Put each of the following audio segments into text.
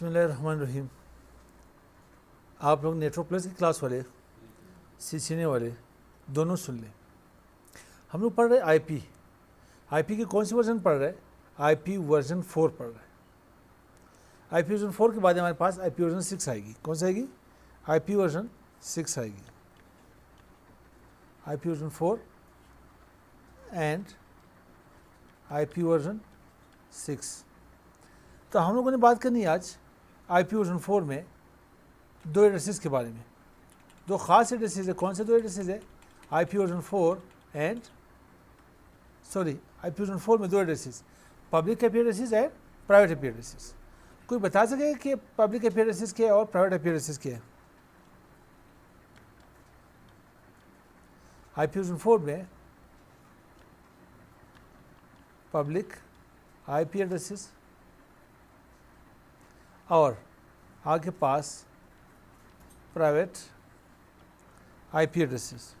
बिस्मिल्लाहिर्रहमानिर्रहीम। आप लोग नेटवर्क प्लस की क्लास वाले सीखने वाले दोनों सुन लें। हम लोग पढ़ रहे आईपी की कौन सी वर्जन पढ़ रहे हैं? आईपी वर्जन 4 पढ़ रहे हैं। आईपी वर्जन 4 के बाद हमारे पास आईपी वर्जन 6 आएगी। कौन सी आएगी? आईपी वर्जन 6 आएगी। IP version 4 and IP version 6। तो हम लोगों ने बात करनी है आज आईपी वर्जन 4 में दो एड्रेसेस के बारे में। दो ख़ास एड्रेसेस है। कौन से दो एड्रेसेस है? IP version 4 and IP version 4 में दो addresses, public IP addresses and private IP addresses. कोई बता सके कि पब्लिक आईपी एड्रेसेस क्या है और प्राइवेट आईपी एड्रेसेस क्या है? आईपी वर्जन 4 में पब्लिक आईपी एड्रेसेस और आपके पास प्राइवेट आईपी एड्रेसेस।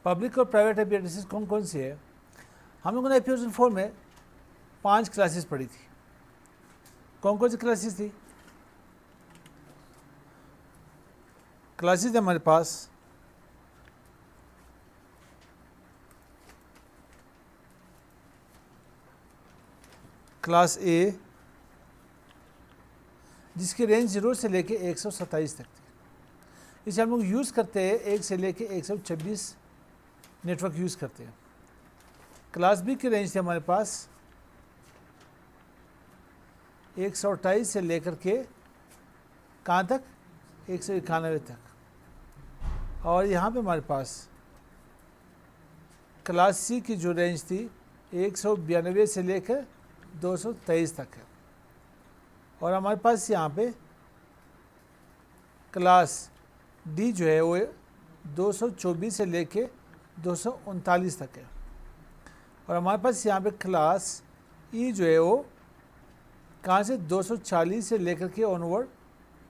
पब्लिक और प्राइवेट आईपी एड्रेसेस कौन कौन सी है? हम लोगों ने आईपी वर्जन 4 में 5 क्लासेस पढ़ी थी। कौन कौन सी क्लासेस थी? क्लासेस है हमारे पास क्लास ए, जिसकी रेंज 0 से लेके 127 तक थी। इसे हम लोग यूज़ करते हैं 1 से लेके 126 नेटवर्क यूज़ करते हैं। क्लास बी की रेंज थी हमारे पास 128 से लेकर के कहाँ तक? 191 तक। और यहाँ पे हमारे पास क्लास सी की जो रेंज थी 192 से लेकर 223 तक है। और हमारे पास यहाँ पे क्लास डी जो है वो 224 से लेके 239 तक है। और हमारे पास यहाँ पे क्लास ई जो है वो कहाँ से 240 से लेकर के ऑनवर्ड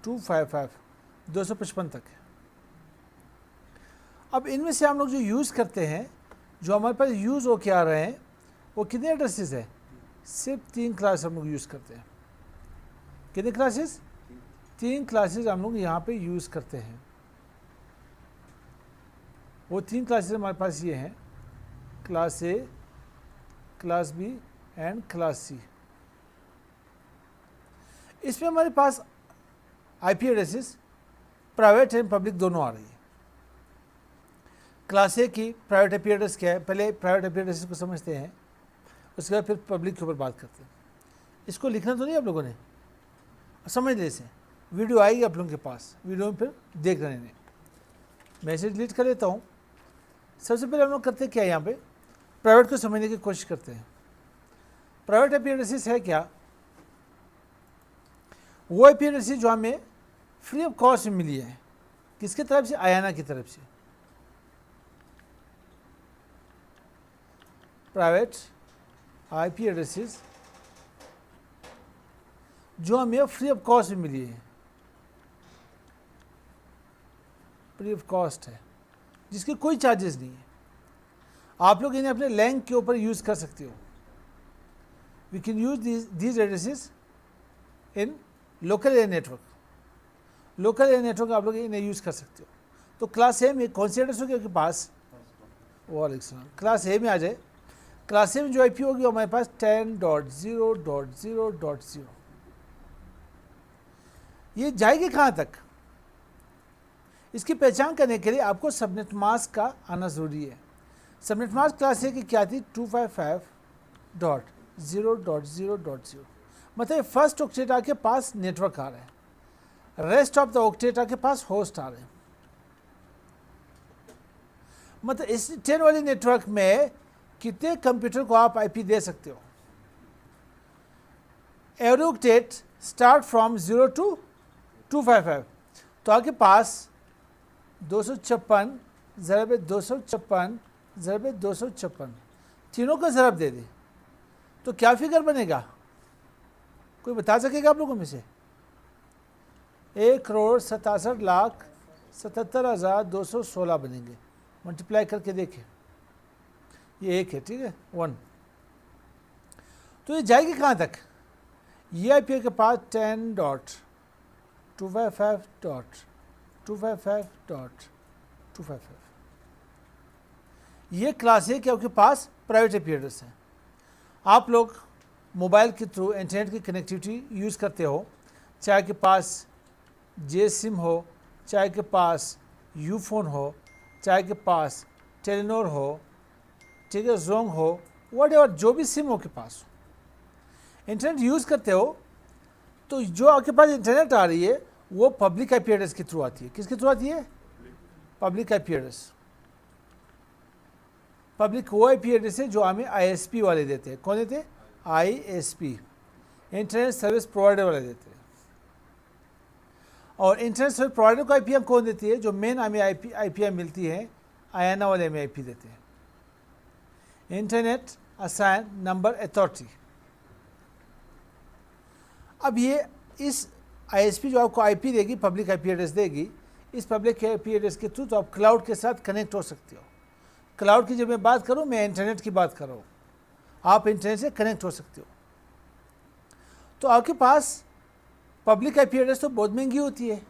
255 तक है। अब इनमें से हम लोग जो यूज़ करते हैं, जो हमारे पास यूज़ हो के आ रहे हैं, वो कितने एड्रेसेस है? सिर्फ 3 क्लास हम लोग यूज़ करते हैं। कितने क्लासेस? 3 क्लासेस हम लोग यहाँ पे यूज़ करते हैं। वो 3 क्लासेस हमारे पास ये हैं, class A, class B and class C. इसमें हमारे पास IP addresses private and public दोनों आ रही है। क्लास ए की प्राइवेट आईपी एड्रेस क्या है? पहले प्राइवेट आईपी एड्रेसेस को समझते हैं, उसके बाद फिर पब्लिक के ऊपर बात करते हैं। इसको लिखना तो नहीं आप लोगों ने, समझ ले इसे। वीडियो आएगी आप लोगों के पास, वीडियो में फिर देख रहे हैं। मैसेज डिलीट कर लेता हूँ। सबसे पहले हम लोग करते हैं क्या, यहाँ पे प्राइवेट को समझने की कोशिश करते हैं। प्राइवेट आईपी एड्रेसेस है क्या? वो आईपी एड्रेसेस जो हमें फ्री ऑफ कॉस्ट में मिली है। किसके तरफ से? आयाना की तरफ से। प्राइवेट आईपी एड्रेसेस जो हमें फ्री ऑफ कॉस्ट में मिली है, फ्री ऑफ कॉस्ट है, जिसके कोई चार्जेस नहीं है। आप लोग इन्हें अपने लैंक के ऊपर यूज़ कर सकते हो। We can use these addresses in local area network. Local area network आप लोग इन्हें यूज़ कर सकते हो। तो क्लास ए में कौन सी एड्रेस होगी आपके पास? वालेकुम सलाम। क्लास ए में आ जाए। क्लास ए में जो आईपी होगी हमारे पास 10.0.0.0। ये जाएगी कहाँ तक? इसकी पहचान करने के लिए आपको सबनेट मास्क का आना ज़रूरी है। सबनेट मास्क क्लास ए की क्या थी? 255.0.0.0। मतलब फर्स्ट ऑक्टेटा के पास नेटवर्क आ रहा है, रेस्ट ऑफ द ऑक्टेटा के पास होस्ट आ रहे हैं। मतलब इस 10 वाली नेटवर्क में कितने कंप्यूटर को आप आईपी दे सकते हो? Every octet start from 0 to 255। तो आपके पास 256 ज़रब 256 ज़रब 256 तीनों का ज़रब दे दे तो क्या फिगर बनेगा? कोई बता सकेगा आप लोगों में से? 1,67,77,216 बनेंगे। मल्टीप्लाई करके देखें, ये 1 है, ठीक है, 1। तो ये जाएगी कहाँ तक, ये IP के पास 10.255.255.255, ये क्लास A के आपके पास प्राइवेट IP एड्रेस है। आप लोग मोबाइल के थ्रू इंटरनेट की कनेक्टिविटी यूज़ करते हो, चाहे के पास JSIM हो, चाहे के पास यूफोन हो, चाहे के पास टेलीनॉर हो, ठीक है, जोंग हो, व्हाटएवर, जो भी सिम हो के पास इंटरनेट यूज़ करते हो, तो जो आपके पास इंटरनेट आ रही है वो पब्लिक IP एड्रेस के थ्रू आती है। किसके थ्रू आती है, पब्लिक IP एड्रेस। पब्लिक वो IP एड्रेस है जो हमें ISP वाले देते हैं। कौन देते हैं, ISP, इंटरनेट सर्विस प्रोवाइडर वाले देते हैं। और इंटरनेट सर्विस प्रोवाइडर को IP कौन देती है, जो मेन हमें IP मिलती है आयाना वाले हमें IP देते हैं, इंटरनेट असाइन नंबर अथॉरिटी। अब ये इस ISP जो आपको IP देगी, पब्लिक IP एड्रेस देगी, इस पब्लिक IP एड्रेस के थ्रू तो आप क्लाउड के साथ कनेक्ट हो सकते हो। क्लाउड की जब मैं बात करूं, मैं इंटरनेट की बात कर रहा हूं, आप इंटरनेट से कनेक्ट हो सकते हो। तो आपके पास पब्लिक IP एड्रेस तो बहुत महंगी होती है,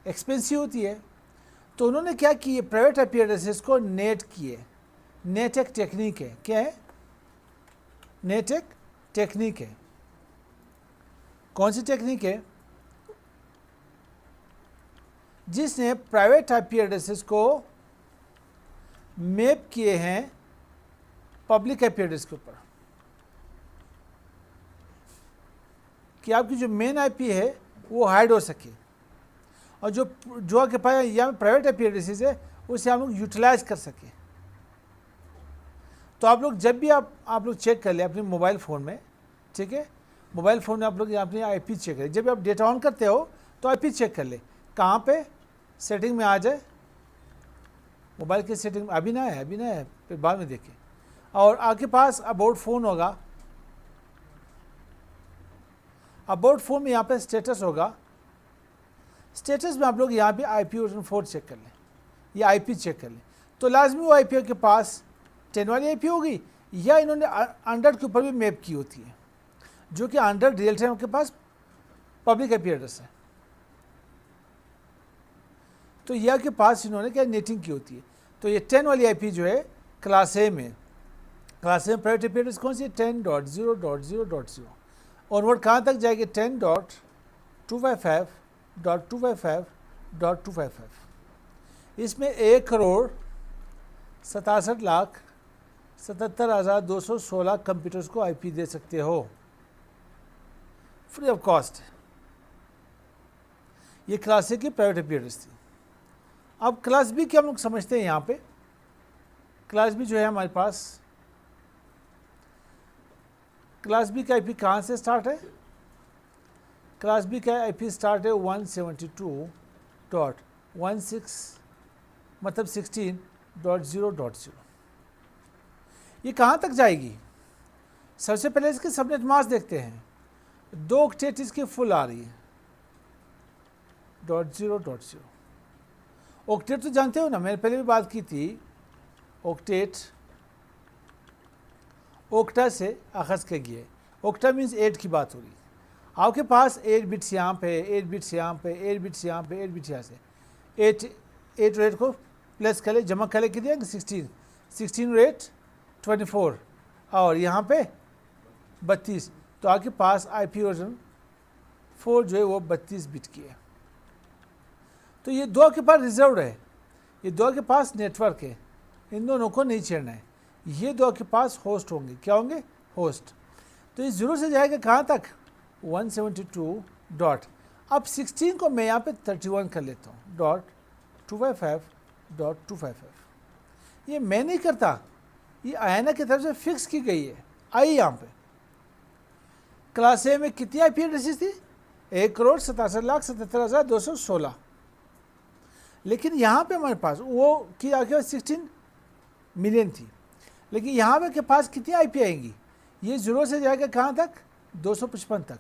एक्सपेंसिव होती है। तो उन्होंने क्या किए, प्राइवेट IP एड्रेसेस को नेट किए। नेट एक टेक्निक है, क्या है, नेट एक टेक्निक है। कौन सी टेक्निक है, जिसने प्राइवेट IP एड्रेसेस को मैप किए हैं पब्लिक IP एड्रेस के ऊपर, कि आपकी जो मेन IP है वो हाइड हो सके, और जो आपके पास यहाँ प्राइवेट IP एड्रेसेस है उसे हम लोग यूटिलाइज कर सके। तो आप लोग जब भी आप लोग चेक कर ले अपने मोबाइल फ़ोन में, ठीक है, मोबाइल फ़ोन में आप लोग अपनी IP चेक करें। जब भी आप डेटा ऑन करते हो तो IP चेक कर ले, कहाँ पे सेटिंग में आ जाए, मोबाइल की सेटिंग में अभी ना है, फिर बाद में देखें। और आपके पास अबाउट फ़ोन होगा, अबाउट फ़ोन में यहाँ पे स्टेटस होगा, स्टेटस में आप लोग यहाँ पे IP वर्जन 4 चेक कर लें या IP चेक कर लें। तो लाजमी वो IP के पास 10 वाली IP होगी, या इन्होंने 100 के ऊपर भी मैप की होती है, जो कि 100 रियल टाइम के पास पब्लिक IP एड्रेस है। तो यह के पास इन्होंने क्या नेटिंग की होती है। तो ये 10 वाली IP जो है क्लास A में प्राइवेट IP एड्रेस कौन सी है, 10.0.0.0 ऑनवर्ड कहाँ तक जाएगी, 10.255.255.255। इसमें 1,67,77,216 कंप्यूटर्स को IP दे सकते हो, फ्री ऑफ कॉस्ट। ये क्लास A की प्राइवेट IP एड्रेस थी। अब क्लास B की हम लोग समझते हैं। यहाँ पे क्लास B जो है हमारे पास, क्लास B का IP कहाँ से स्टार्ट है, क्लास B का IP स्टार्ट है 172.16 मतलब 16.0.0। ये कहाँ तक जाएगी, सबसे पहले इसके सबनेट मास्क देखते हैं। 2 ऑक्टेट इसकी फुल आ रही है, .0.0। ऑक्टेट तो जानते हो ना, मैंने पहले भी बात की थी, ऑक्टेट ओक्टा से अखज़ के गए। ओक्टा मीन्स 8 की बात हो रही। आपके पास 8 बिट्स यहाँ पे, 8 बिट्स यहाँ पे, 8 बिट्स यहाँ पे, 8 बिट्स यहाँ से, 8 रेट को प्लस कर ले, जमा कर ले, कितने 16 रेट 24, और यहाँ पे 32। तो आपके पास IP वर्जन 4 जो है वो 32 बिट की है। तो ये 2 के पास रिजर्व्ड है, ये 2 के पास नेटवर्क है, इन दोनों को नहीं छेड़ना है। ये 2 के पास होस्ट होंगे, क्या होंगे, होस्ट। तो ये 0 से जाएगा कहाँ तक, 172 डॉट, अब 16 को मैं यहाँ पे 31 कर लेता हूँ, .255.255। ये मैं नहीं करता, ये आयाना की तरफ से फिक्स की गई है। आई यहाँ पे क्लास A में कितनी IP एड्रेसेस थी, 1,67,77,216। लेकिन यहाँ पे हमारे पास वो की आगे 16 मिलियन थी, लेकिन यहाँ पे के पास कितनी IP आएंगी, ये 0 से जाएगा कहाँ तक, 255 तक,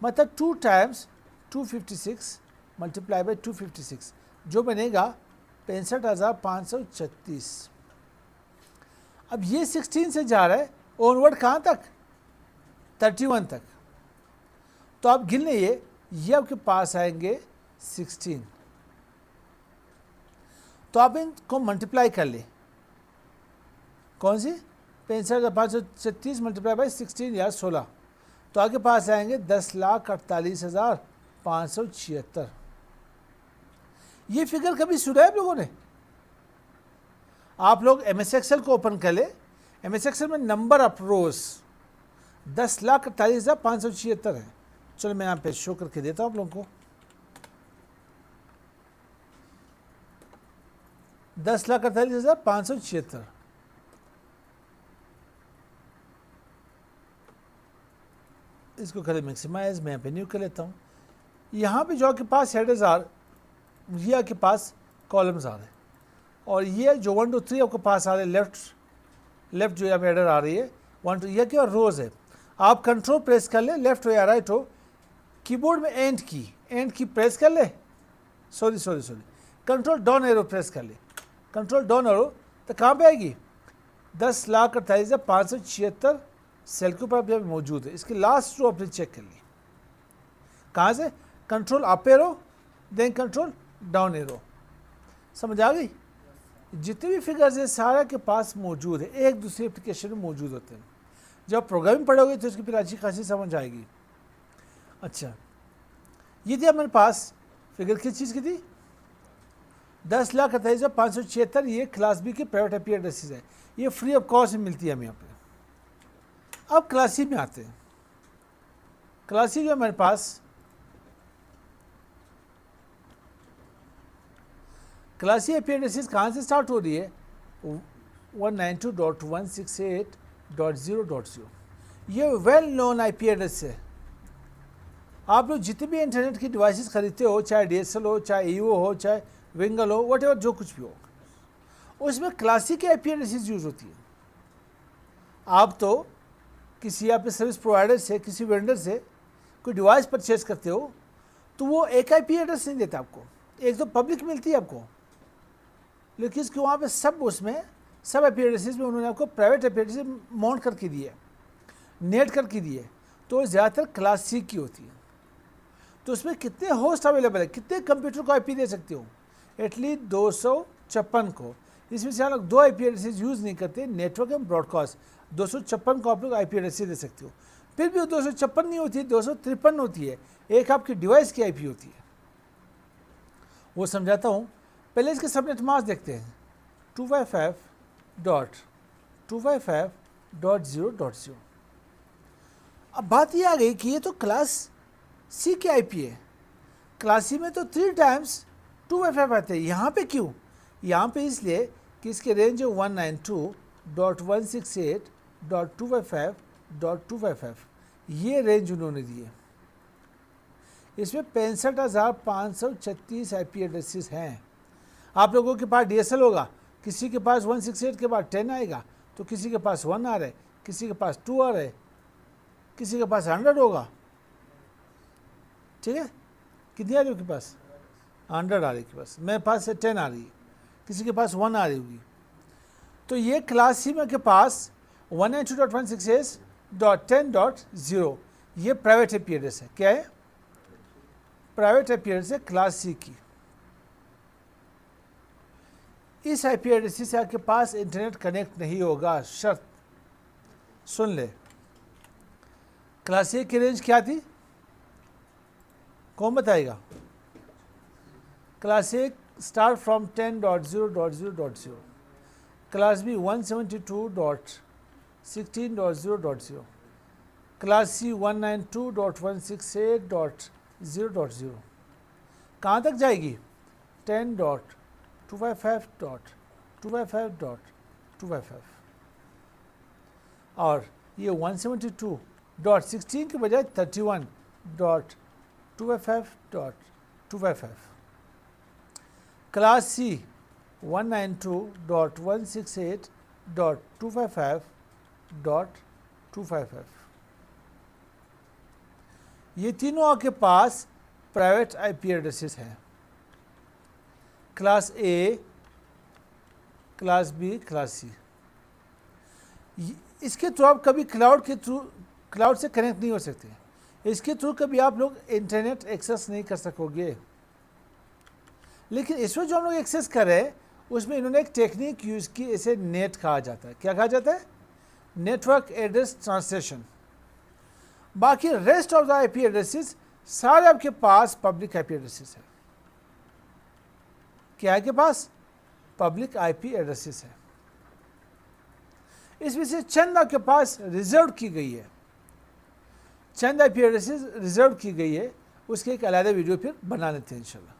मतलब 2 टाइम्स 256 मल्टीप्लाई बाई 256 जो बनेगा 65,536। अब ये 16 से जा रहा है ऑनवर्ड कहाँ तक, 31 तक। तो आप गिन लीजिए, ये आपके पास आएंगे 16। तो आप इनको मल्टीप्लाई कर ले, कौन सी 65,536 मल्टीप्लाई बाई 16 या 16, तो आपके पास आएंगे 10,48,576। ये फिगर कभी सुना है आप लोगों ने? आप लोग MS एक्सेल को ओपन कर ले, MS एक्सेल में नंबर ऑफ रोज 10,48,576 है। चलो मैं यहाँ पे शो करके देता हूँ आप लोगों को। 10,48,576। इसको करें मैक्सिमाइज, मैं यहाँ पे न्यू कर लेता हूँ। यहाँ पे जो आपके पास हेडर्स आर, ये आपके पास कॉलम्स आ रहे हैं, और ये जो 1 2 3 आपके पास आ रहे हैं, लेफ्ट जो यहाँ पे हेडर आ रही है 1 2, ये क्या रोज है। आप कंट्रोल प्रेस कर ले, लेफ्ट हो या राइट हो, कीबोर्ड में एंड की प्रेस कर ले, sorry control down arrow press कर ले, कंट्रोल डाउन एरो, तो कहाँ पे आएगी 10,48,576 सेल के ऊपर अभी मौजूद है। इसकी लास्ट रो अपने चेक कर ली, कहाँ से, control up arrow then control down arrow. समझ आ गई? जितने भी फिगर्स है सारा के पास मौजूद है, एक दूसरे एप्लीकेशन में मौजूद होते हैं। जब प्रोग्रामिंग पढ़ोगे तो इसकी फिर अच्छी खासी समझ आएगी। अच्छा, ये थी हमारे पास फिगर किस चीज़ की थी, 10,48,576। ये क्लास बी की प्राइवेट आईपी एड्रेसेस है, ये फ्री ऑफ कॉस्ट में मिलती है हमें यहाँ पे। अब क्लास सी में आते हैं। क्लास सी जो हमारे पास, क्लास सी आईपी एड्रेसेस कहाँ से स्टार्ट हो रही है, 192.168.0.0। ये वेल नोन आईपी एड्रेस है। आप लोग जितने भी इंटरनेट की डिवाइसेस खरीदते हो, चाहे DSL हो, चाहे EO हो, चाहे विंगल हो, वट एवर जो कुछ भी हो, उसमें क्लासिक आईपी एड्रेसेस यूज होती है। आप तो किसी यहाँ पे सर्विस प्रोवाइडर से, किसी वेंडर से कोई डिवाइस परचेज करते हो, तो वो एक आईपी एड्रेस नहीं देता आपको, एक तो पब्लिक मिलती है आपको, लेकिन इसके वहाँ पे सब, उसमें सब आईपी एड्रेसेस में उन्होंने आपको प्राइवेट आईपी एड्रेस माउंट करके दिए, नेट करके दिए, तो ज़्यादातर क्लास सी की होती है। तो उसमें कितने होस्ट अवेलेबल है, कितने कंप्यूटर को आईपी दे सकते हो, एटलीस्ट 256 को। इसमें से आप लोग 2 आईपी एड्रेसेस यूज़ नहीं करते, नेटवर्क एंड ब्रॉडकास्ट। 256 को आप लोग आईपी एड्रेस दे सकते हो। फिर भी वो 256 नहीं होती, 253 होती है, एक आपकी डिवाइस की आईपी होती है। वो समझाता हूँ, पहले इसके सबनेट मास्क देखते हैं, 255.255.0.0। अब बात ये आ गई कि ये तो क्लास सी की आईपी है, क्लास सी में तो 3 टाइम्स 255 आते हैं, यहाँ पे क्यों? यहाँ पे इसलिए कि इसके रेंज है 192.168.255.255, ये रेंज उन्होंने दिए। इसमें 65,536 आईपी एड्रेसेस हैं। आप लोगों के पास DSL होगा, किसी के पास 168 के बाद 10 आएगा, तो किसी के पास 1 आ रहा है, किसी के पास 2 आ रहा है, किसी के पास 100 होगा, ठीक है? कितनी आ रही है आपके पास? 100 आ रही है के पास, मेरे पास से 10 आ रही है, किसी के पास 1 आ रही होगी। तो ये क्लास सी में के पास 192.168.10.0 ये प्राइवेट आईपी एड्रेस है। क्या है? प्राइवेट आईपी एड्रेस है क्लास सी की। इस आईपी एड्रेस से आपके पास इंटरनेट कनेक्ट नहीं होगा, शर्त सुन ले। क्लास ए की रेंज क्या थी, कौन बताएगा? Class A start from 10.0.0.0, class B 172.16.0.0, class C 192.168.0.0। कहाँ तक जाएगी? 10.255.255.255। और ये 172.16 के बजाय 31.255.255। Class C 192.168.255.255। ये तीनों आपके पास प्राइवेट आईपी एड्रेसेस हैं, class A, class B, class C. इसके थ्रू आप कभी क्लाउड के थ्रू क्लाउड से कनेक्ट नहीं हो सकते, इसके थ्रू कभी आप लोग इंटरनेट एक्सेस नहीं कर सकोगे। लेकिन इसमें जो हम लोग एक्सेस कर रहे हैं उसमें इन्होंने एक टेक्निक यूज़ की, इसे नेट कहा जाता है। क्या कहा जाता है? Network address translation. बाकी rest of the IP addresses सारे आपके पास पब्लिक आईपी एड्रेसेस है। क्या है के पास? पब्लिक आईपी एड्रेसेस है। इसमें से चंद आपके पास रिजर्व की गई है, चंद आईपी एड्रेसेस रिजर्व की गई है, उसके एक अलग वीडियो फिर बना लेते हैं इंशाल्लाह।